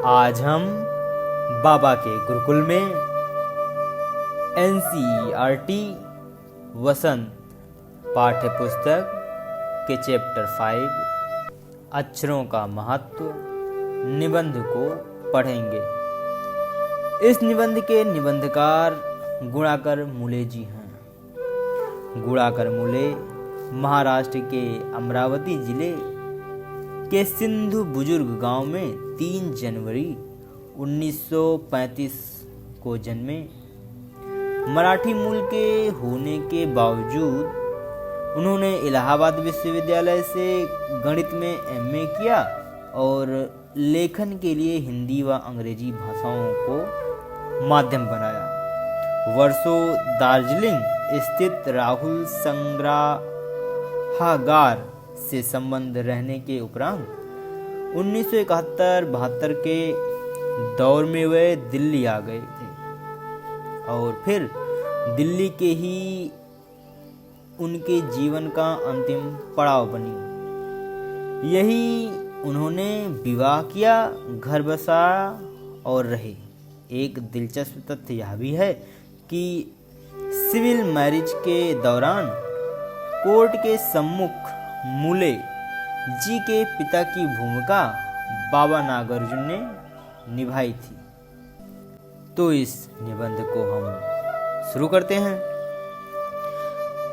आज हम बाबा के गुरुकुल में NCERT वसंत पाठ्य पुस्तक के चैप्टर 5 अक्षरों का महत्व निबंध को पढ़ेंगे। इस निबंध के निबंधकार गुणाकर मूले जी हैं। गुणाकर मूले महाराष्ट्र के अमरावती जिले के सिंधु बुजुर्ग गांव में 3 जनवरी 1935 को जन्मे। मराठी मूल के होने के बावजूद उन्होंने इलाहाबाद विश्वविद्यालय से गणित में MA किया और लेखन के लिए हिंदी व अंग्रेजी भाषाओं को माध्यम बनाया। वर्षों दार्जिलिंग स्थित राहुल संग्रहागार से संबंध रहने के उपरांत 1971-72 के दौर में वे दिल्ली आ गए थे और फिर दिल्ली के ही उनके जीवन का अंतिम पड़ाव बनी। यही उन्होंने विवाह किया, घर बसाया और रहे। एक दिलचस्प तथ्य यह भी है कि सिविल मैरिज के दौरान कोर्ट के सम्मुख मूले जी के पिता की भूमिका बाबा नागार्जुन ने निभाई थी। तो इस निबंध को हम शुरू करते हैं।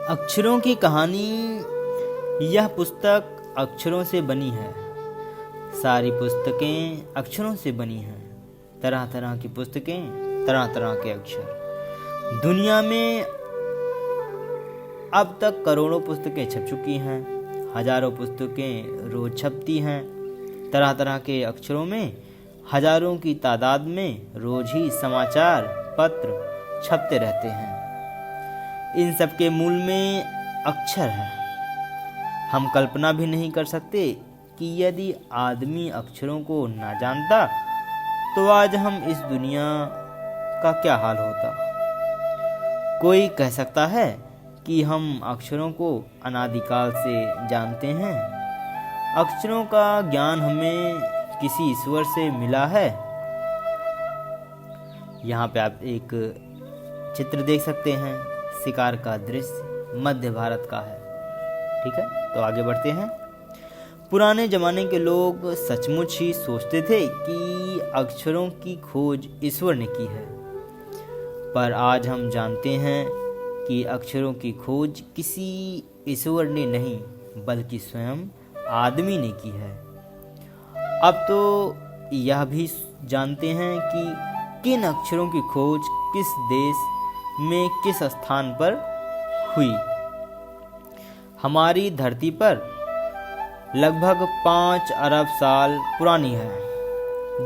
अक्षरों की कहानी। यह पुस्तक अक्षरों से बनी है। सारी पुस्तकें अक्षरों से बनी हैं। तरह तरह की पुस्तकें, तरह तरह के अक्षर। दुनिया में अब तक करोड़ों पुस्तकें छप चुकी हैं। हजारों पुस्तकें रोज छपती हैं। तरह तरह के अक्षरों में हजारों की तादाद में रोज ही समाचार पत्र छपते रहते हैं। इन सब के मूल में अक्षर है। हम कल्पना भी नहीं कर सकते कि यदि आदमी अक्षरों को ना जानता तो आज हम इस दुनिया का क्या हाल होता। कोई कह सकता है कि हम अक्षरों को अनादिकाल से जानते हैं। अक्षरों का ज्ञान हमें किसी ईश्वर से मिला है। यहाँ पे आप एक चित्र देख सकते हैं। शिकार का दृश्य मध्य भारत का है। ठीक है, तो आगे बढ़ते हैं। पुराने जमाने के लोग सचमुच ही सोचते थे कि अक्षरों की खोज ईश्वर ने की है, पर आज हम जानते हैं कि अक्षरों की खोज किसी ईश्वर ने नहीं बल्कि स्वयं आदमी ने की है। अब तो यह भी जानते हैं कि किन अक्षरों की खोज किस देश में किस स्थान पर हुई। हमारी धरती पर लगभग 5 अरब साल पुरानी है।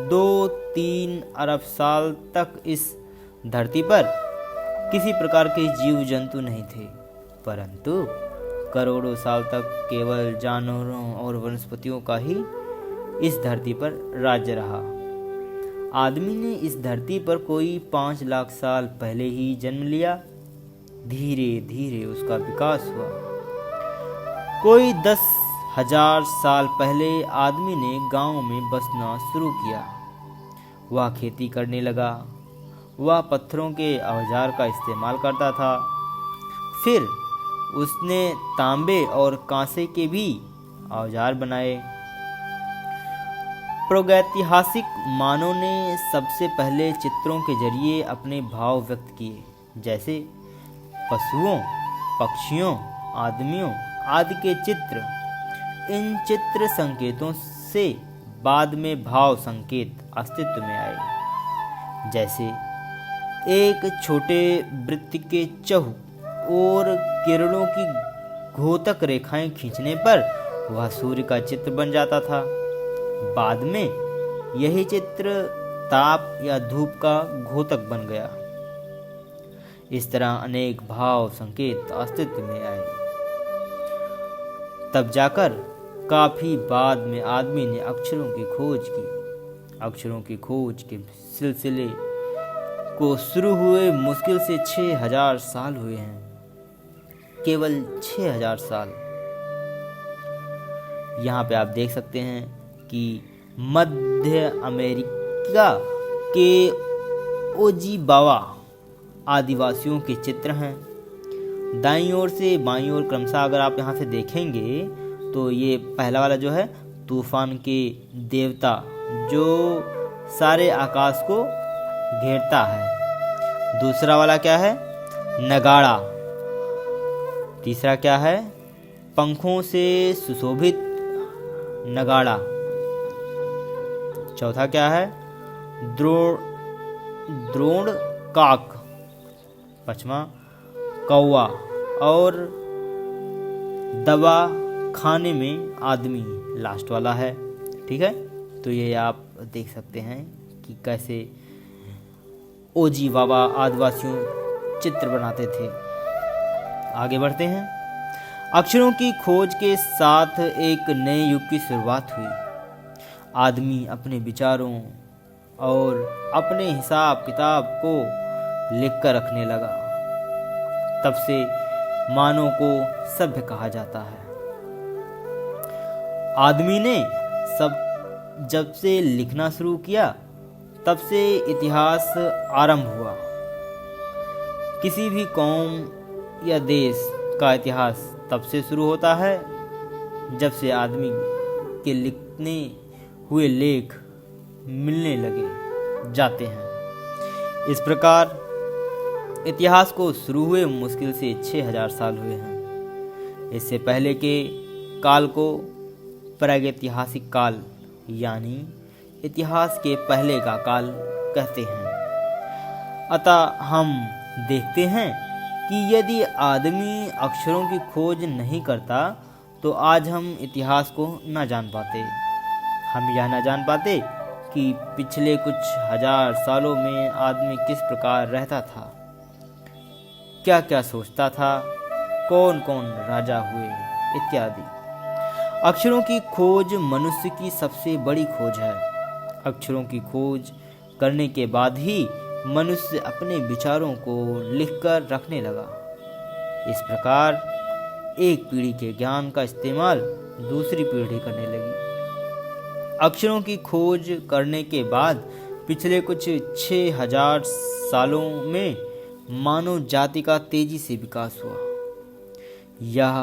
2-3 अरब साल तक इस धरती पर किसी प्रकार के जीव जंतु नहीं थे, परंतु करोड़ों साल तक केवल जानवरों और वनस्पतियों का ही इस धरती पर राज्य रहा। आदमी ने इस धरती पर कोई 5 लाख साल पहले ही जन्म लिया। धीरे धीरे उसका विकास हुआ। कोई 10,000 साल पहले आदमी ने गांव में बसना शुरू किया। वह खेती करने लगा। वह पत्थरों के औजार का इस्तेमाल करता था। फिर उसने तांबे और कांसे के भी औजार बनाए। प्रागैतिहासिक मानव ने सबसे पहले चित्रों के जरिए अपने भाव व्यक्त किए, जैसे पशुओं, पक्षियों, आदमियों आदि के चित्र। इन चित्र संकेतों से बाद में भाव संकेत अस्तित्व में आए, जैसे एक छोटे वृत्त के चहु और किरणों की घोतक रेखाएं खींचने पर वह सूर्य का चित्र बन जाता था। बाद में यही चित्र ताप या धूप का घोतक बन गया। इस तरह अनेक भाव संकेत अस्तित्व में आए। तब जाकर काफी बाद में आदमी ने अक्षरों की खोज की। अक्षरों की खोज के सिलसिले को शुरू हुए मुश्किल से 6,000 साल हुए हैं। केवल 6,000 साल। यहाँ पे आप देख सकते हैं कि मध्य का के ओजीबावा आदिवासियों के चित्र हैं। दाईं ओर से बाईं ओर क्रमशः अगर आप यहाँ से देखेंगे तो ये पहला वाला जो है तूफान के देवता जो सारे आकाश को घेरता है। दूसरा वाला क्या है? नगाड़ा। तीसरा क्या है? पंखों से सुशोभित नगाड़ा। चौथा क्या है? द्रोण काक। पांचवा कौवा। और दवा खाने में आदमी लास्ट वाला है। ठीक है, तो ये आप देख सकते हैं कि कैसे ओजीबावा आदिवासियों चित्र बनाते थे। आगे बढ़ते हैं। अक्षरों की खोज के साथ एक नए युग की शुरुआत हुई। आदमी अपने विचारों और अपने हिसाब किताब को लिखकर रखने लगा। तब से मानव को सभ्य कहा जाता है। आदमी ने जब से लिखना शुरू किया तब से इतिहास आरंभ हुआ। किसी भी कौम या देश का इतिहास तब से शुरू होता है जब से आदमी के लिखने हुए लेख मिलने लगे जाते हैं। इस प्रकार इतिहास को शुरू हुए मुश्किल से 6000 साल हुए हैं। इससे पहले के काल को प्रागैतिहासिक काल यानी इतिहास के पहले का काल कहते हैं। अतः हम देखते हैं कि यदि आदमी अक्षरों की खोज नहीं करता तो आज हम इतिहास को न जान पाते। हम यह न जान पाते कि पिछले कुछ हजार सालों में आदमी किस प्रकार रहता था, क्या क्या सोचता था, कौन कौन राजा हुए इत्यादि। अक्षरों की खोज मनुष्य की सबसे बड़ी खोज है। अक्षरों की खोज करने के बाद ही मनुष्य अपने विचारों को लिखकर रखने लगा। इस प्रकार एक पीढ़ी के ज्ञान का इस्तेमाल दूसरी पीढ़ी करने लगी। अक्षरों की खोज करने के बाद पिछले कुछ 6000 सालों में मानव जाति का तेजी से विकास हुआ। यह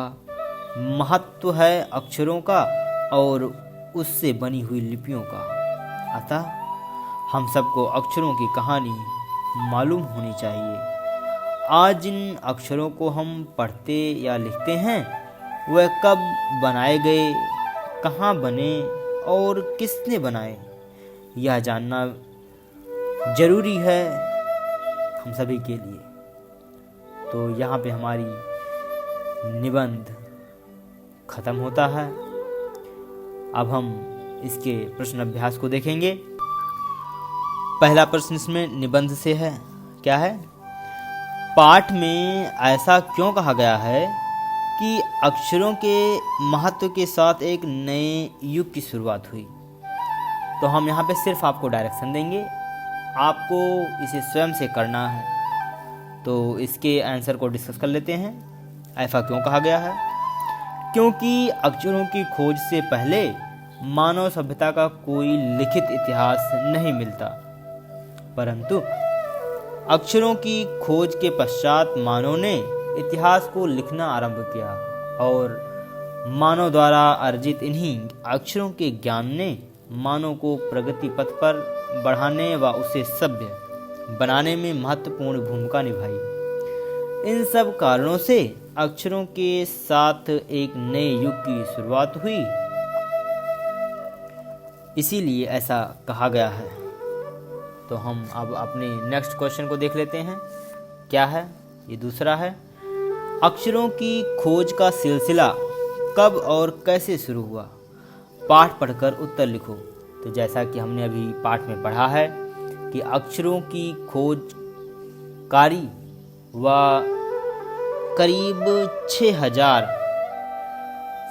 महत्व है अक्षरों का और उससे बनी हुई लिपियों का। अतः हम सबको अक्षरों की कहानी मालूम होनी चाहिए। आज जिन अक्षरों को हम पढ़ते या लिखते हैं वह कब बनाए गए, कहाँ बने और किसने बनाए, यह जानना जरूरी है हम सभी के लिए। तो यहाँ पे हमारी निबंध खत्म होता है। अब हम इसके प्रश्न अभ्यास को देखेंगे। पहला प्रश्न इसमें निबंध से है। क्या है? पाठ में ऐसा क्यों कहा गया है कि अक्षरों के महत्व के साथ एक नए युग की शुरुआत हुई? तो हम यहाँ पे सिर्फ आपको डायरेक्शन देंगे, आपको इसे स्वयं से करना है। तो इसके आंसर को डिस्कस कर लेते हैं। ऐसा क्यों कहा गया है? क्योंकि अक्षरों की खोज से पहले मानव सभ्यता का कोई लिखित इतिहास नहीं मिलता, परंतु अक्षरों की खोज के पश्चात मानव ने इतिहास को लिखना आरंभ किया और मानव द्वारा अर्जित इन्हीं अक्षरों के ज्ञान ने मानव को प्रगति पथ पर बढ़ाने व उसे सभ्य बनाने में महत्वपूर्ण भूमिका निभाई। इन सब कारणों से अक्षरों के साथ एक नए युग की शुरुआत हुई, इसीलिए ऐसा कहा गया है। तो हम अब अपने नेक्स्ट क्वेश्चन को देख लेते हैं। क्या है? ये दूसरा है। अक्षरों की खोज का सिलसिला कब और कैसे शुरू हुआ? पाठ पढ़कर उत्तर लिखो। तो जैसा कि हमने अभी पाठ में पढ़ा है कि अक्षरों की खोज कारी व करीब 6000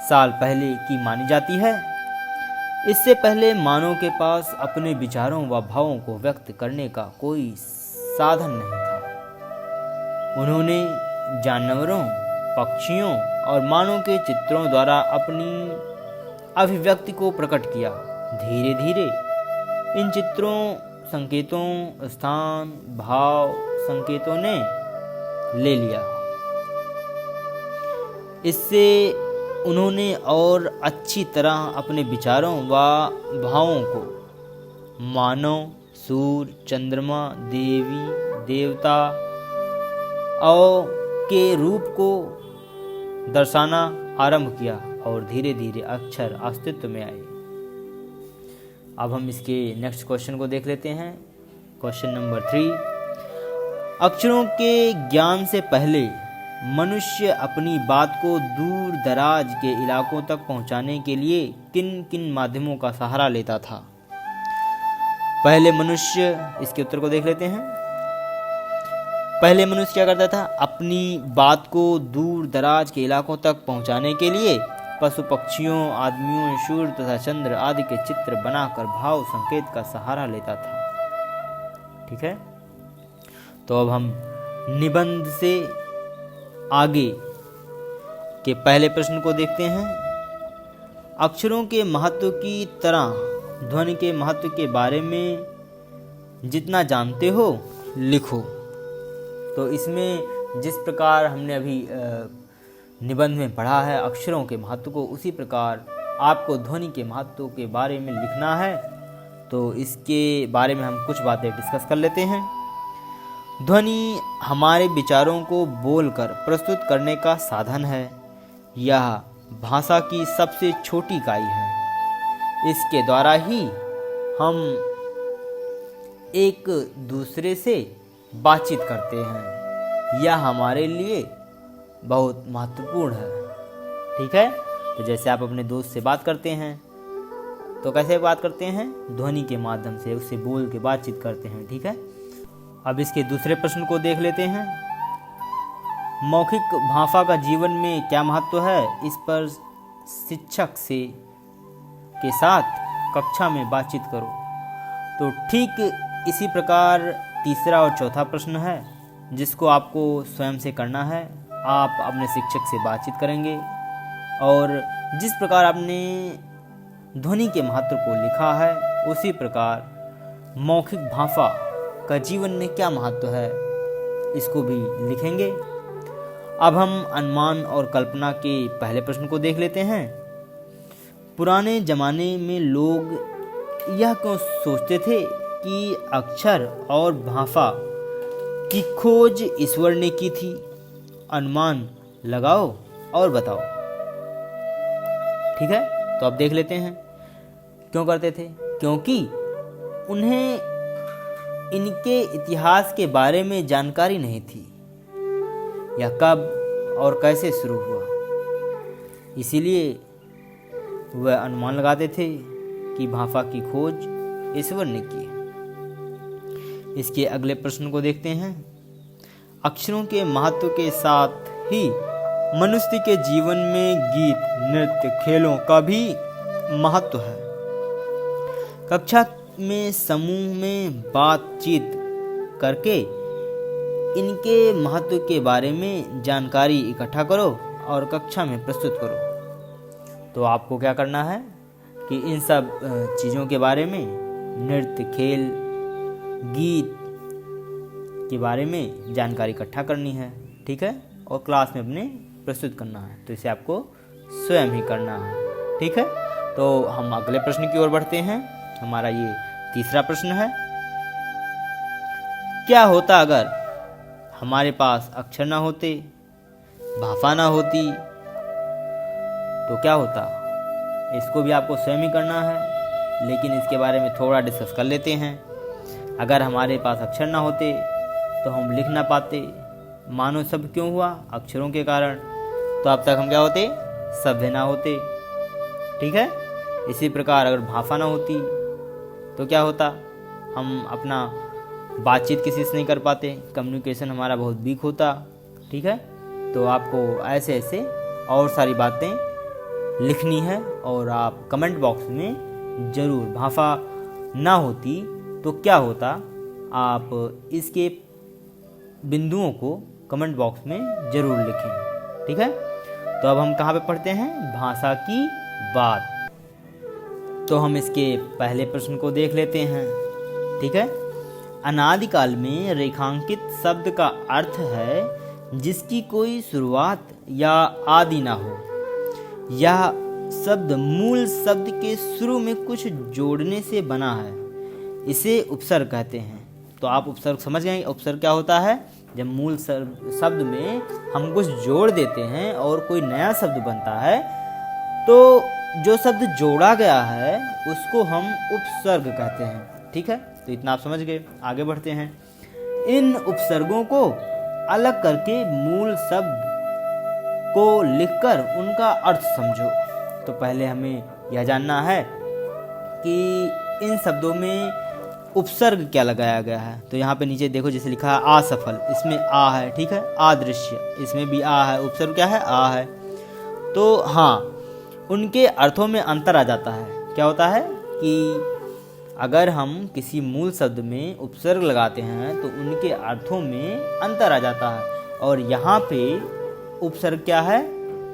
साल पहले की मानी जाती है। इससे पहले मानव के पास अपने विचारों व भावों को व्यक्त करने का कोई साधन नहीं था। उन्होंने जानवरों, पक्षियों और मानव के चित्रों द्वारा अपनी अभिव्यक्ति को प्रकट किया। धीरे धीरे इन चित्रों, संकेतों, स्थान, भाव, संकेतों ने ले लिया। इससे उन्होंने और अच्छी तरह अपने विचारों व भावों को मानव, सूर्य, चंद्रमा, देवी, देवता और के रूप को दर्शाना आरंभ किया और धीरे धीरे अक्षर अस्तित्व में आए। अब हम इसके नेक्स्ट क्वेश्चन को देख लेते हैं। क्वेश्चन नंबर 3, अक्षरों के ज्ञान से पहले मनुष्य अपनी बात को दूर दराज के इलाकों तक पहुंचाने के लिए किन किन माध्यमों का सहारा लेता था? पहले मनुष्य, इसके उत्तर को देख लेते हैं। पहले मनुष्य क्या करता था? अपनी बात को दूर दराज के इलाकों तक पहुंचाने के लिए पशु पक्षियों, आदमियों, सूर्य तथा चंद्र आदि के चित्र बनाकर भाव संकेत का सहारा लेता था। ठीक है, तो अब हम निबंध से आगे के पहले प्रश्न को देखते हैं। अक्षरों के महत्व की तरह ध्वनि के महत्व के बारे में जितना जानते हो लिखो। तो इसमें जिस प्रकार हमने अभी निबंध में पढ़ा है अक्षरों के महत्व को, उसी प्रकार आपको ध्वनि के महत्व के बारे में लिखना है। तो इसके बारे में हम कुछ बातें डिस्कस कर लेते हैं। ध्वनि हमारे विचारों को बोलकर प्रस्तुत करने का साधन है। यह भाषा की सबसे छोटी इकाई है। इसके द्वारा ही हम एक दूसरे से बातचीत करते हैं। यह हमारे लिए बहुत महत्वपूर्ण है। ठीक है, तो जैसे आप अपने दोस्त से बात करते हैं तो कैसे बात करते हैं? ध्वनि के माध्यम से उससे बोल के बातचीत करते हैं। ठीक है, अब इसके दूसरे प्रश्न को देख लेते हैं। मौखिक भाषा का जीवन में क्या महत्व है? इस पर शिक्षक से के साथ कक्षा में बातचीत करो। तो ठीक इसी प्रकार तीसरा और चौथा प्रश्न है जिसको आपको स्वयं से करना है। आप अपने शिक्षक से बातचीत करेंगे और जिस प्रकार आपने ध्वनि के महत्व को लिखा है उसी प्रकार मौखिक भाषा का जीवन में क्या महत्व है इसको भी लिखेंगे। अब हम अनुमान और कल्पना के पहले प्रश्न को देख लेते हैं। पुराने जमाने में लोग यह क्यों सोचते थे कि अक्षर और भाषा की खोज ईश्वर ने की थी? अनुमान लगाओ और बताओ। ठीक है, तो अब देख लेते हैं क्यों करते थे। क्योंकि उन्हें इनके इतिहास के बारे में जानकारी नहीं थी, यह कब और कैसे शुरू हुआ। इसीलिए वह अनुमान लगाते थे कि भाषा की खोज ईश्वर ने की है। इसके अगले प्रश्न को देखते हैं। अक्षरों के महत्व के साथ ही मनुष्य के जीवन में गीत, नृत्य, खेलों का भी महत्व है। कक्षा में समूह में बातचीत करके इनके महत्व के बारे में जानकारी इकट्ठा करो और कक्षा में प्रस्तुत करो। तो आपको क्या करना है कि इन सब चीज़ों के बारे में, नृत्य, खेल, गीत के बारे में जानकारी इकट्ठा करनी है। ठीक है, और क्लास में अपने प्रस्तुत करना है। तो इसे आपको स्वयं ही करना है। ठीक है, तो हम अगले प्रश्न की ओर बढ़ते हैं। हमारा ये तीसरा प्रश्न है। क्या होता अगर हमारे पास अक्षर ना होते, भाषा ना होती, तो क्या होता? इसको भी आपको स्वयं ही करना है, लेकिन इसके बारे में थोड़ा डिस्कस कर लेते हैं। अगर हमारे पास अक्षर ना होते तो हम लिख ना पाते। मानो सब क्यों हुआ? अक्षरों के कारण। तो अब तक हम क्या होते? सभ्य ना होते। ठीक है, इसी प्रकार अगर भाषा ना होती तो क्या होता? हम अपना बातचीत किसी से नहीं कर पाते, कम्युनिकेशन हमारा बहुत वीक होता। ठीक है, तो आपको ऐसे ऐसे और सारी बातें लिखनी है और आप कमेंट बॉक्स में ज़रूर, भाषा ना होती तो क्या होता, आप इसके बिंदुओं को कमेंट बॉक्स में ज़रूर लिखें। ठीक है, तो अब हम कहाँ पे पढ़ते हैं? भाषा की बात। तो हम इसके पहले प्रश्न को देख लेते हैं। ठीक है। अनादिकाल में रेखांकित शब्द का अर्थ है जिसकी कोई शुरुआत या आदि ना हो। यह शब्द मूल शब्द के शुरू में कुछ जोड़ने से बना है, इसे उपसर्ग कहते हैं। तो आप उपसर्ग समझ गए। उपसर्ग क्या होता है? जब मूल शब्द में हम कुछ जोड़ देते हैं और कोई नया शब्द बनता है तो जो शब्द जोड़ा गया है उसको हम उपसर्ग कहते हैं। ठीक है, तो इतना आप समझ गए। आगे बढ़ते हैं। इन उपसर्गों को अलग करके मूल शब्द को लिखकर उनका अर्थ समझो। तो पहले हमें यह जानना है कि इन शब्दों में उपसर्ग क्या लगाया गया है। तो यहाँ पे नीचे देखो, जैसे लिखा है असफल, इसमें आ है। ठीक है। अदृश्य, इसमें भी आ है। उपसर्ग क्या है? आ है। तो हाँ, उनके अर्थों में अंतर आ जाता है। क्या होता है कि अगर हम किसी मूल शब्द में उपसर्ग लगाते हैं तो उनके अर्थों में अंतर आ जाता है, और यहाँ पे उपसर्ग क्या है?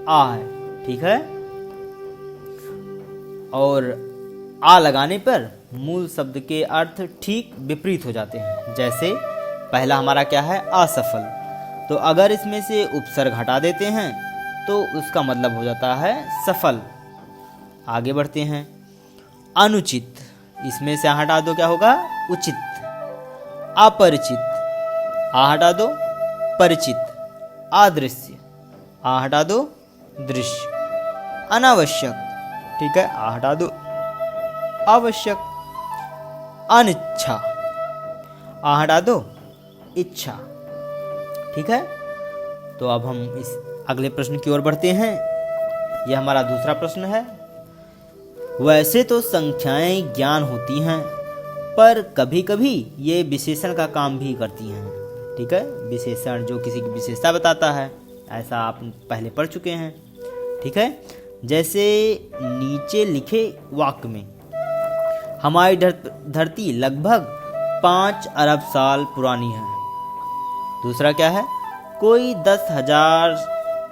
आ है। ठीक है। और आ लगाने पर मूल शब्द के अर्थ ठीक विपरीत हो जाते हैं। जैसे पहला हमारा क्या है? असफल। तो अगर इसमें से उपसर्ग हटा देते हैं तो उसका मतलब हो जाता है सफल। आगे बढ़ते हैं। अनुचित, इसमें से हटा दो, क्या होगा? उचित। अपरिचित, आ हटा दो, परिचित। अदृश्य, आ हटा दो, दृश्य। अनावश्यक, ठीक है, आ हटा दो, आवश्यक। अनिच्छा, आ हटा दो, इच्छा। ठीक है। तो अब हम इस अगले प्रश्न की ओर बढ़ते हैं। यह हमारा दूसरा प्रश्न है। वैसे तो संख्याएं ज्ञान होती हैं, पर कभी कभी ये विशेषण का काम भी करती हैं। ठीक है। विशेषण जो किसी की विशेषता बताता है, ऐसा आप पहले पढ़ चुके हैं। ठीक है। जैसे नीचे लिखे वाक्य में, हमारी धरती लगभग 5 अरब साल पुरानी है। दूसरा क्या है? कोई 10,000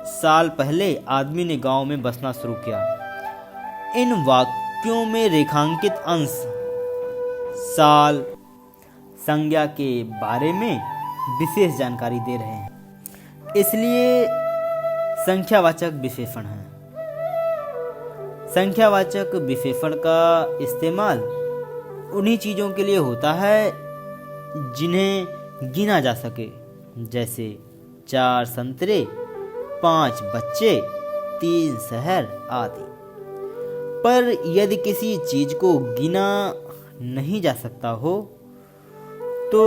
साल पहले आदमी ने गांव में बसना शुरू किया। इन वाक्यों में रेखांकित अंश साल, संज्ञा के बारे में विशेष जानकारी दे रहे हैं, इसलिए संख्यावाचक विशेषण है। संख्यावाचक विशेषण का इस्तेमाल उन्हीं चीज़ों के लिए होता है जिन्हें गिना जा सके, जैसे 4 संतरे, 5 बच्चे, 3 शहर आदि। पर यदि किसी चीज को गिना नहीं जा सकता हो तो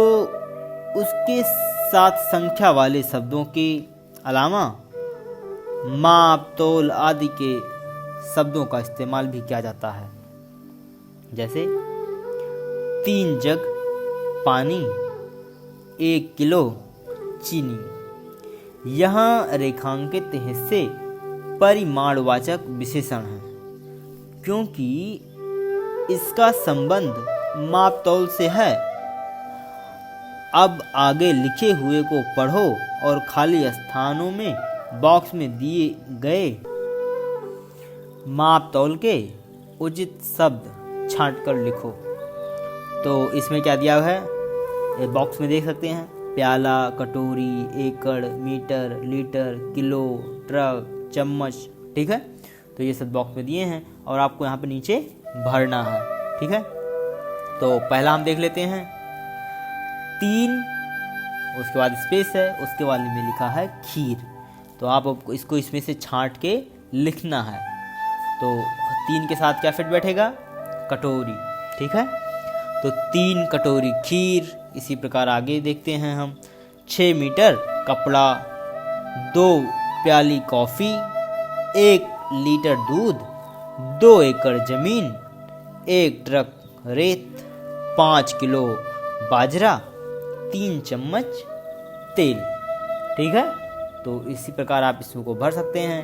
उसके साथ संख्या वाले शब्दों के अलावा माप, तौल आदि के शब्दों का इस्तेमाल भी किया जाता है। जैसे 3 जग पानी, 1 किलो चीनी। यहाँ रेखांकित हिस्से परिमाणवाचक विशेषण हैं, क्योंकि इसका संबंध माप तौल से है। अब आगे लिखे हुए को पढ़ो और खाली स्थानों में बॉक्स में दिए गए माप तौल के उचित शब्द छांटकर लिखो। तो इसमें क्या दिया हुआ है, बॉक्स में देख सकते हैं। प्याला, कटोरी, एकड़, मीटर, लीटर, किलो, ट्रक, चम्मच। ठीक है। तो ये सब बॉक्स में दिए हैं और आपको यहाँ पे नीचे भरना है। ठीक है। तो पहला हम देख लेते हैं 3, उसके बाद स्पेस है, उसके बाद में लिखा है खीर। तो आप इसको इसमें से छांट के लिखना है। तो 3 के साथ क्या फिट बैठेगा? कटोरी। ठीक है। तो 3 कटोरी खीर। इसी प्रकार आगे देखते हैं हम। 6 मीटर कपड़ा, 2 प्याली कॉफ़ी, 1 लीटर दूध, 2 एकड़ जमीन, 1 ट्रक रेत, 5 किलो बाजरा, 3 चम्मच तेल। ठीक है। तो इसी प्रकार आप इसको भर सकते हैं।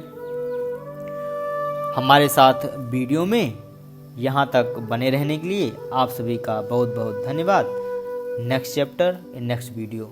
हमारे साथ वीडियो में यहाँ तक बने रहने के लिए आप सभी का बहुत बहुत धन्यवाद। Next chapter in next video.